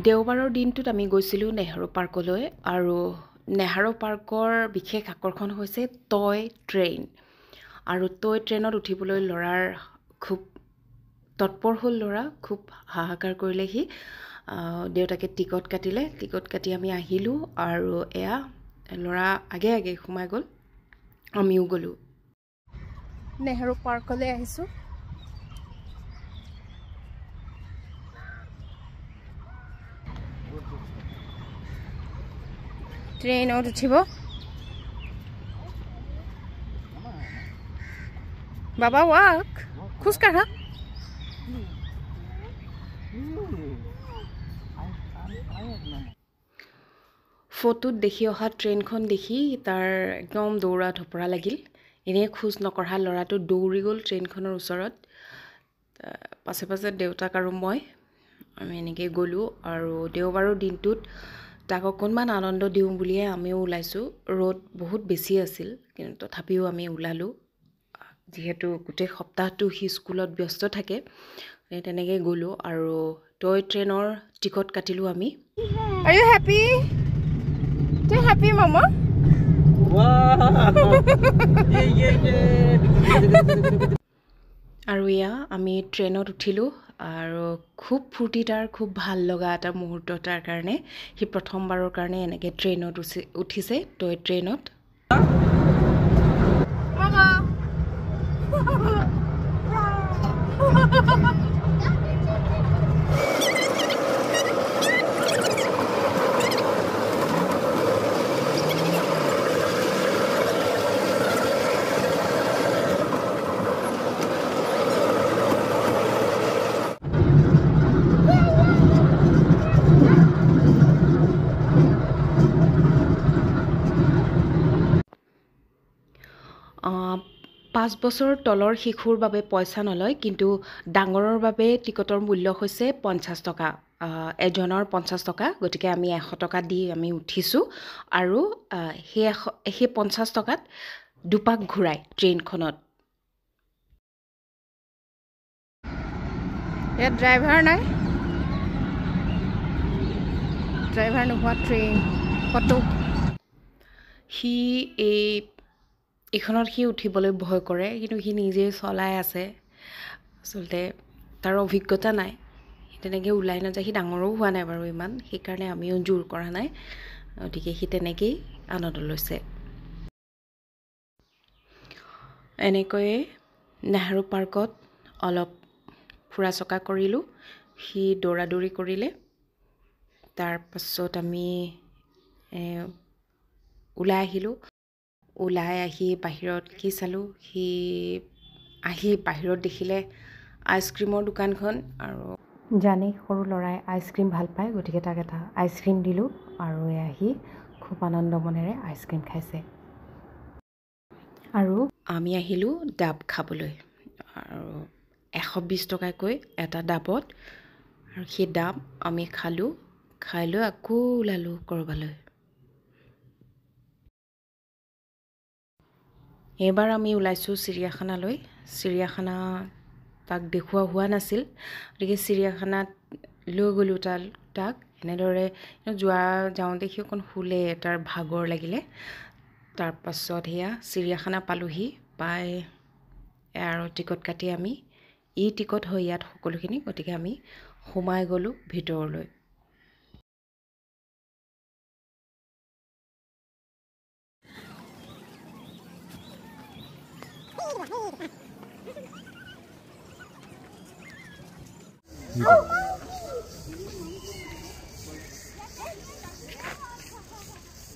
দেওবাৰৰ দিনটোত আমি গৈছিলোঁ নেহৰু পাৰ্কলৈ আৰু নেহৰু পাৰ্কৰ বিশেষ আকৰ্ষণ হৈছে টয় ট্ৰেইন আৰু টয় ট্ৰেইনত উঠিবলৈ ল'ৰাৰ খুব তৎপৰ হ'ল। ল'ৰা খুব হাহাকাৰ কৰিলে সি। দেউতাকে টিকট কাটিলে, টিকট কাটি আমি আহিলোঁ আৰু এয়া ল'ৰা আগে আগে সোমাই গ'ল, আমিও গ'লোঁ। নেহৰু পাৰ্কলৈ আহিছোঁ। ট্ৰেইনত উঠিব বাবা, ৱাক খোজকাঢ়া। ফটোত দেখি অহা ট্ৰেইনখন দেখি তাৰ একদম দৌৰা ধপৰা লাগিল। এনেই খোজ নকঢ়া ল'ৰাটো দৌৰি গ'ল ট্ৰেইনখনৰ ওচৰত। পাছে পাছে দেউতাক আৰু আমি এনেকৈ গ'লোঁ আৰু দেওবাৰৰ দিনটোত তাক অকণমান আনন্দ দিওঁ বুলিয়ে আমিও ওলাইছোঁ। ৰ'দ বহুত বেছি আছিল, কিন্তু তথাপিও আমি ওলালোঁ, যিহেতু গোটেই সপ্তাহটো সি স্কুলত ব্যস্ত থাকে। তেনেকৈ গ'লোঁ আৰু টয় ট্ৰেইনৰ টিকট কাটিলোঁ আমি। Are you happy? Do you happy, Mama? আৰু এয়া আমি ট্ৰেইনত উঠিলোঁ আৰু খুব ফূৰ্তি, তাৰ খুব ভাল লগা এটা মুহূৰ্ত তাৰ কাৰণে। সি প্ৰথমবাৰৰ কাৰণে এনেকৈ ট্ৰেইনত উঠিছে, টয় ট্ৰেইনত। পাঁচ বছৰ তলৰ শিশুৰ বাবে পইচা নলয়, কিন্তু ডাঙৰৰ বাবে টিকটৰ মূল্য হৈছে 50 টকা। এজনৰ 50 টকা, গতিকে আমি 100 টকা দি আমি উঠিছোঁ আৰু সেই 50 টকাত দুপাক ঘূৰাই ট্ৰেইনখনত। ইয়াত ড্ৰাইভাৰ নাই, ড্ৰাইভাৰ নোহোৱা ট্ৰেইন। ফটো সি এইখনত সি উঠিবলৈ ভয় কৰে, কিন্তু সি নিজেই চলাই আছে। আচলতে তাৰ অভিজ্ঞতা নাই, সি তেনেকৈ ওলাই নাযায়। সি ডাঙৰো হোৱা নাই বাৰু ইমান, সেইকাৰণে আমিও জোৰ কৰা নাই। গতিকে সি তেনেকেই আনন্দ লৈছে। এনেকৈয়ে নেহৰু পাৰ্কত অলপ ফুৰা চকা কৰিলোঁ। সি দৌৰা দৌৰি কৰিলে। তাৰপাছত আমি ওলাই আহিলোঁ। ওলাই আহি বাহিৰত কি চালোঁ, সি আহি বাহিৰত দেখিলে আইচক্ৰীমৰ দোকানখন, আৰু জানেই সৰু ল'ৰাই আইচক্ৰীম ভাল পায়, গতিকে তাক এটা আইচক্ৰীম দিলোঁ আৰু আহি খুব আনন্দ মনেৰে আইচক্ৰীম খাইছে। আৰু আমি আহিলোঁ ডাব খাবলৈ, আৰু 120 টকাকৈ এটা ডাবত। আৰু সেই ডাব আমি খালোঁ, খাই লৈ আকৌ ওলালোঁ ক'ৰবালৈ। এইবাৰ আমি ওলাইছোঁ চিৰিয়াখানালৈ। চিৰিয়াখানা তাক দেখুওৱা হোৱা নাছিল, গতিকে চিৰিয়াখানাত লৈ গ'লোঁ তাক। এনেদৰে যাওঁতে সি অকণ শুলে, তাৰ ভাগৰ লাগিলে। তাৰপাছত সেয়া চিৰিয়াখানা পালোঁহি, পাই আৰু টিকট কাটি আমি টিকট হয় ইয়াত সকলোখিনি, গতিকে আমি সোমাই গ'লোঁ ভিতৰলৈ।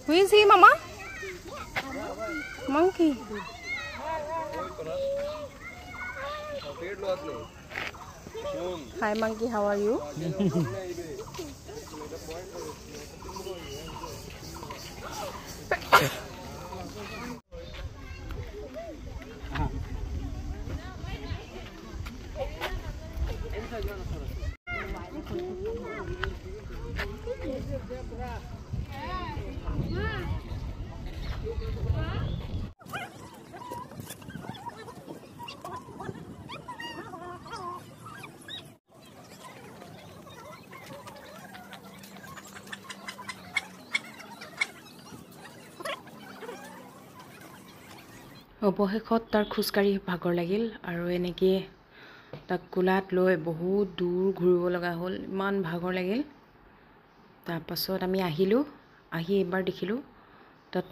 Who is he, Mama? Monkey. Hi, monkey. How are you? অৱশেষত তাৰ খোজকাঢ়ি ভাগৰ লাগিল আৰু এনেকৈ তাক কোলাত লৈ বহুত দূৰ ঘূৰিব লগা হ'ল, ইমান ভাগৰ লাগিল। তাৰপাছত আমি আহিলোঁ, আহি এবাৰ দেখিলোঁ তাত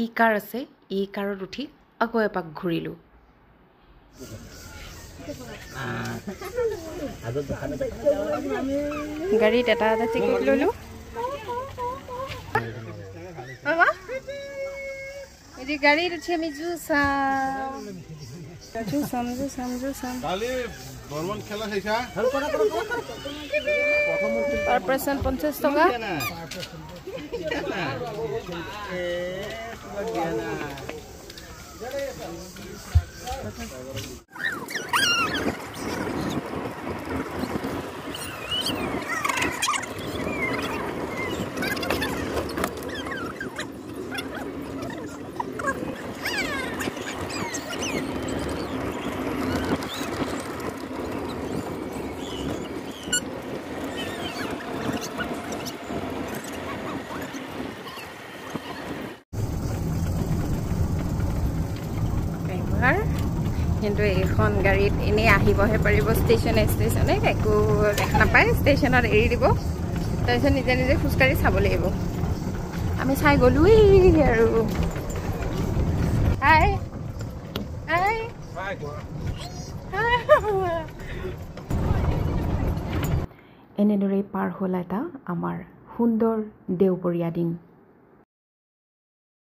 ই কাৰ আছে, ই কাৰত উঠি আকৌ এপাক ঘূৰিলোঁ। গাড়ীত এটা টিকেট ল'লোঁ। গাড়ীত উঠি আমি পাৰ পাৰ্চন 50 টকা। কিন্তু এইখন গাড়ীত এনেই আহিবহে পাৰিব, ষ্টেচনে একো দেখা নাপায়, ষ্টেচনত এৰি দিব, তাৰপিছত নিজে নিজে খোজকাঢ়ি চাব লাগিব। আমি চাই গ'লোৱেই আৰু। এনেদৰেই পাৰ হ'ল এটা আমাৰ সুন্দৰ দেওবৰীয়া দিন।